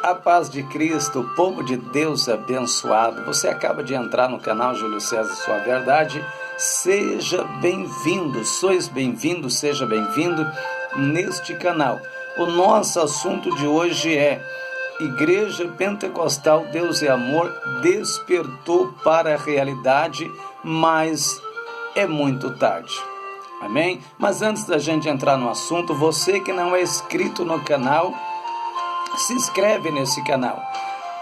A paz de Cristo, povo de Deus abençoado. Você acaba de entrar no canal Júlio César Sua Verdade. Seja bem-vindo, sois bem-vindo, seja bem-vindo neste canal. O nosso assunto de hoje é Igreja Pentecostal Deus é Amor despertou para a realidade, mas é muito tarde. Amém? Mas antes da gente entrar no assunto, você que não é inscrito no canal, se inscreve nesse canal.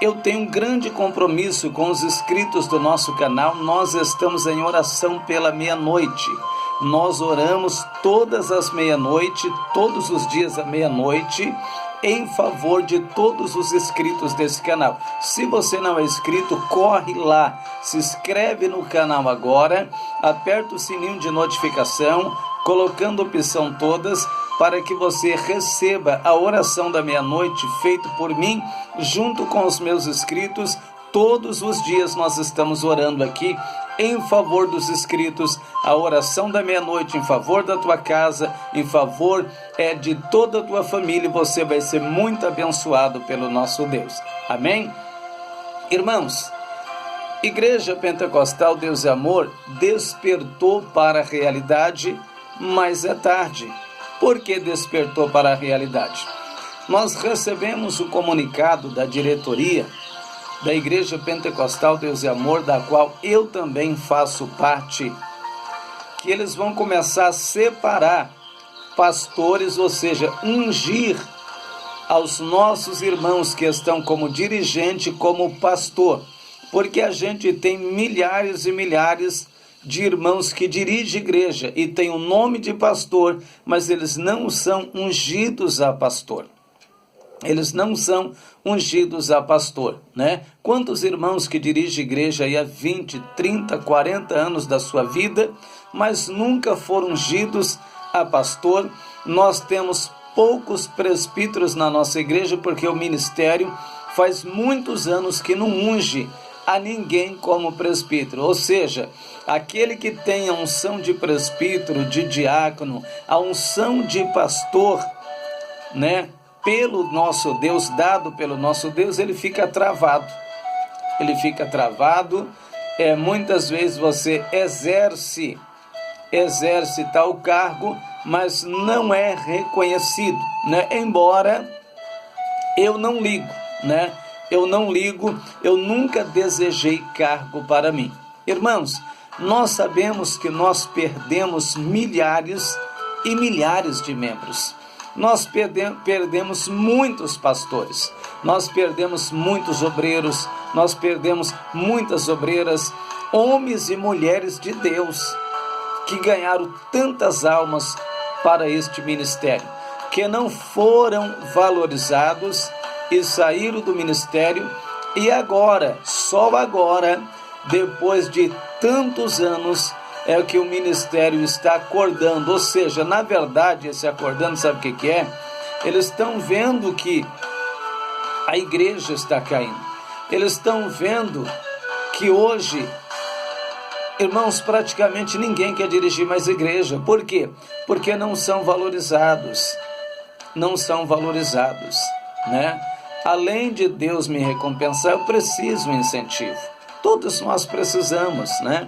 Eu tenho um grande compromisso com os inscritos do nosso canal. Nós estamos em oração pela meia-noite. Nós oramos todas as meia-noite, todos os dias à meia-noite, em favor de todos os inscritos desse canal. Se você não é inscrito, corre lá, se inscreve no canal agora, aperta o sininho de notificação, colocando a opção todas, para que você receba a oração da meia-noite feita por mim, junto com os meus inscritos. Todos os dias nós estamos orando aqui em favor dos inscritos, a oração da meia-noite em favor da tua casa, em favor de toda a tua família. Você vai ser muito abençoado pelo nosso Deus. Amém? Irmãos, Igreja Pentecostal Deus é Amor despertou para a realidade, mas é tarde. Por que despertou para a realidade? Nós recebemos o comunicado da diretoria da Igreja Pentecostal Deus é Amor, da qual eu também faço parte, que eles vão começar a separar pastores, ou seja, ungir aos nossos irmãos que estão como dirigente, como pastor, porque a gente tem milhares e milhares de irmãos que dirigem igreja e tem o nome de pastor, mas eles não são ungidos a pastor. Eles não são ungidos a pastor, né? Quantos irmãos que dirigem igreja aí há 20, 30, 40 anos da sua vida, mas nunca foram ungidos a pastor? Nós temos poucos presbíteros na nossa igreja, porque o ministério faz muitos anos que não unge a ninguém como presbítero, ou seja, aquele que tem a unção de presbítero, de diácono, a unção de pastor, né? Pelo nosso Deus, dado pelo nosso Deus, ele fica travado. Ele fica travado. Muitas vezes você exerce tal cargo, mas não é reconhecido, né? Embora eu não ligo, né? Eu não ligo, eu nunca desejei cargo para mim. Irmãos, nós sabemos que nós perdemos milhares e milhares de membros. Nós perdemos muitos pastores, nós perdemos muitos obreiros, nós perdemos muitas obreiras, homens e mulheres de Deus, que ganharam tantas almas para este ministério, que não foram valorizados e saíram do ministério, e agora, só agora, depois de tantos anos, é que o ministério está acordando. Ou seja, na verdade, esse acordando, sabe o que é? Eles estão vendo que a igreja está caindo. Eles estão vendo que hoje, irmãos, praticamente ninguém quer dirigir mais igreja. Por quê? Porque não são valorizados. Não são valorizados, né? Além de Deus me recompensar, eu preciso de um incentivo. Todos nós precisamos, né?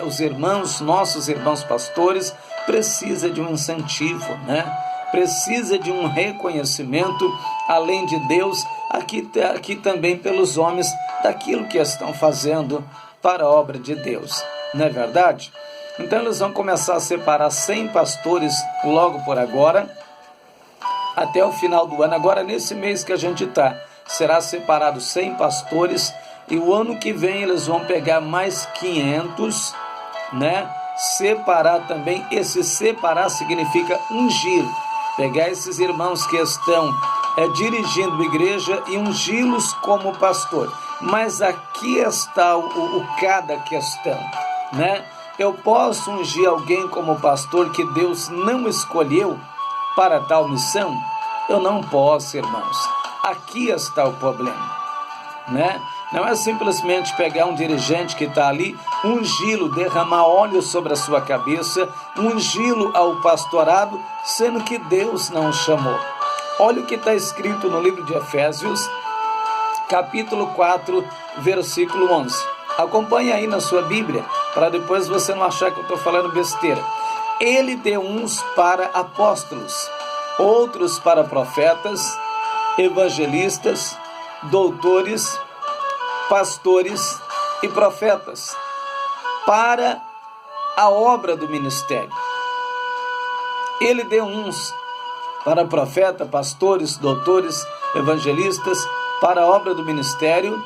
Os irmãos, nossos irmãos pastores, precisa de um incentivo, né? Precisa de um reconhecimento, além de Deus, aqui também pelos homens, daquilo que estão fazendo para a obra de Deus, não é verdade? Então eles vão começar a separar 100 pastores logo por agora, até o final do ano. Agora, nesse mês que a gente está, será separado 100 pastores, e o ano que vem eles vão pegar mais 500, né? Separar também. Esse separar significa ungir. Pegar esses irmãos que estão dirigindo a igreja e ungí-los como pastor. Mas aqui está cada questão, né? Eu posso ungir alguém como pastor que Deus não escolheu para tal missão? Eu não posso, irmãos. Aqui está o problema, né? Não é simplesmente pegar um dirigente que está ali, ungí-lo, derramar óleo sobre a sua cabeça, ungí-lo ao pastorado, sendo que Deus não o chamou. Olha o que está escrito no livro de Efésios, capítulo 4, versículo 11. Acompanhe aí na sua Bíblia, para depois você não achar que eu estou falando besteira. Ele deu uns para apóstolos, outros para profetas, evangelistas, doutores, pastores e profetas, para a obra do ministério. Ele deu uns para profeta, pastores, doutores, evangelistas, para a obra do ministério,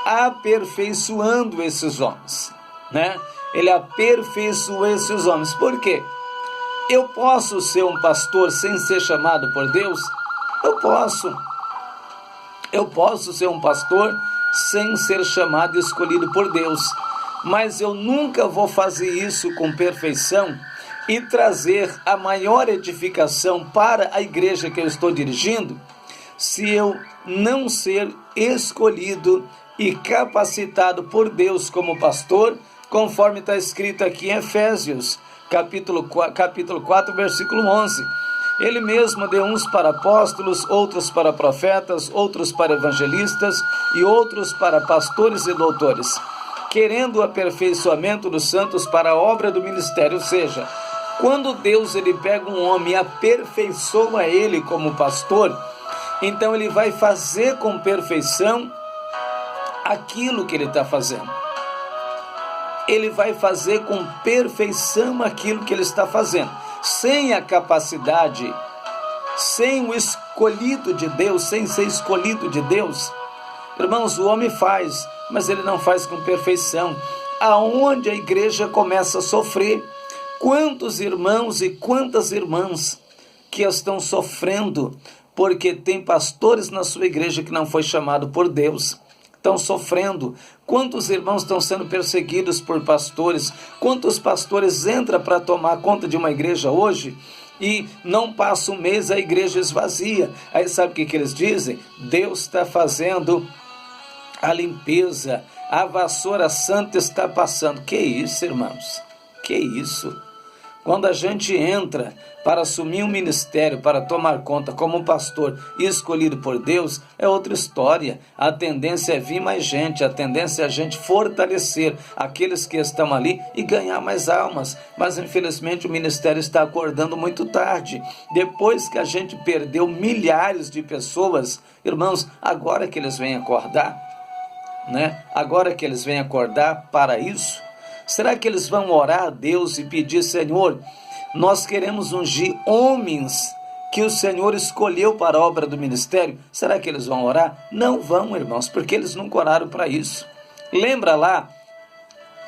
aperfeiçoando esses homens, né? Ele aperfeiçoou esses homens. Por quê? Eu posso ser um pastor sem ser chamado por Deus? Eu posso. Eu posso ser um pastor sem ser chamado e escolhido por Deus. Mas eu nunca vou fazer isso com perfeição e trazer a maior edificação para a igreja que eu estou dirigindo, se eu não ser escolhido e capacitado por Deus como pastor, conforme está escrito aqui em Efésios, capítulo 4, versículo 11. Ele mesmo deu uns para apóstolos, outros para profetas, outros para evangelistas e outros para pastores e doutores, querendo o aperfeiçoamento dos santos para a obra do ministério. Ou seja, quando Deus ele pega um homem e aperfeiçoa ele como pastor, então ele vai fazer com perfeição aquilo que ele está fazendo. Ele vai fazer com perfeição aquilo que ele está fazendo. Sem a capacidade, sem o escolhido de Deus, sem ser escolhido de Deus, irmãos, o homem faz, mas ele não faz com perfeição. Aonde a igreja começa a sofrer, quantos irmãos e quantas irmãs que estão sofrendo, porque tem pastores na sua igreja que não foi chamado por Deus, estão sofrendo. Quantos irmãos estão sendo perseguidos por pastores? Quantos pastores entram para tomar conta de uma igreja hoje e não passa um mês, a igreja esvazia? Aí sabe o que eles dizem? Deus está fazendo a limpeza, a vassoura santa está passando. Que isso, irmãos? Que isso? Quando a gente entra para assumir um ministério, para tomar conta como pastor escolhido por Deus, é outra história. A tendência é vir mais gente, a tendência é a gente fortalecer aqueles que estão ali e ganhar mais almas. Mas infelizmente o ministério está acordando muito tarde. Depois que a gente perdeu milhares de pessoas, irmãos, agora que eles vêm acordar, né? Agora que eles vêm acordar para isso, será que eles vão orar a Deus e pedir: Senhor, nós queremos ungir homens que o Senhor escolheu para a obra do ministério? Será que eles vão orar? Não vão, irmãos, porque eles nunca oraram para isso. Lembra lá,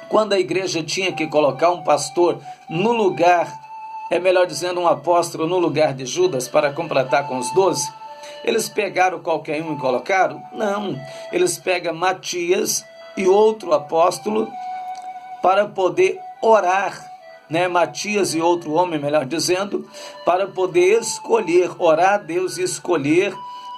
quando a igreja tinha que colocar um pastor no lugar, melhor dizendo, um apóstolo no lugar de Judas para completar com os 12? Eles pegaram qualquer um e colocaram? Não, eles pegam Matias e outro apóstolo para poder orar, né? Matias e outro homem, melhor dizendo, para poder escolher, orar a Deus e escolher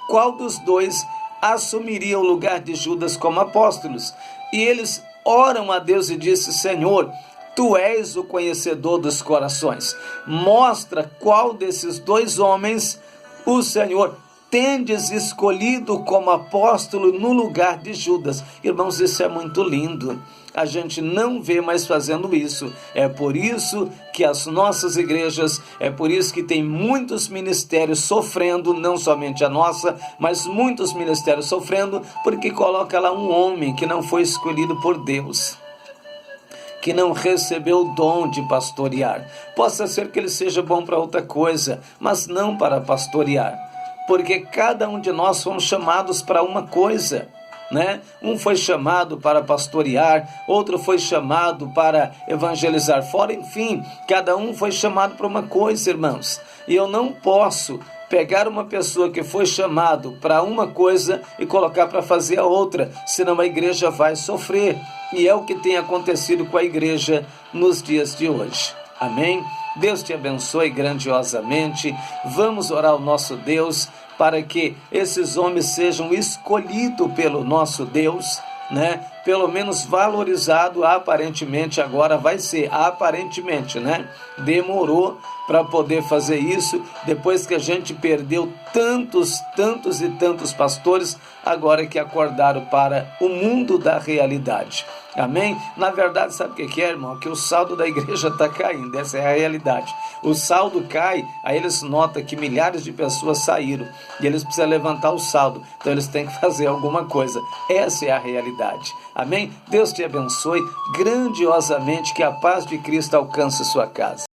qual dos dois assumiria o lugar de Judas como apóstolos. E eles oram a Deus e dizem: Senhor, Tu és o conhecedor dos corações, mostra qual desses dois homens o Senhor tendes escolhido como apóstolo no lugar de Judas. Irmãos, isso é muito lindo. A gente não vê mais fazendo isso. É por isso que as nossas igrejas, é por isso que tem muitos ministérios sofrendo, não somente a nossa, mas muitos ministérios sofrendo, porque coloca lá um homem que não foi escolhido por Deus, que não recebeu o dom de pastorear. Possa ser que ele seja bom para outra coisa, mas não para pastorear, porque cada um de nós fomos chamados para uma coisa, né? Um foi chamado para pastorear, outro foi chamado para evangelizar fora, enfim, cada um foi chamado para uma coisa, irmãos. E eu não posso pegar uma pessoa que foi chamado para uma coisa e colocar para fazer a outra, senão a igreja vai sofrer. E é o que tem acontecido com a igreja nos dias de hoje. Amém? Deus te abençoe grandiosamente. Vamos orar ao nosso Deus para que esses homens sejam escolhidos pelo nosso Deus, né? Pelo menos valorizado, aparentemente agora vai ser, aparentemente, né? Demorou para poder fazer isso, depois que a gente perdeu tantos e tantos pastores, agora que acordaram para o mundo da realidade. Amém? Na verdade, sabe o que é, irmão? Que o saldo da igreja está caindo, essa é a realidade. O saldo cai, aí eles notam que milhares de pessoas saíram e eles precisam levantar o saldo, então eles têm que fazer alguma coisa. Essa é a realidade. Amém? Deus te abençoe grandiosamente, que a paz de Cristo alcance sua casa.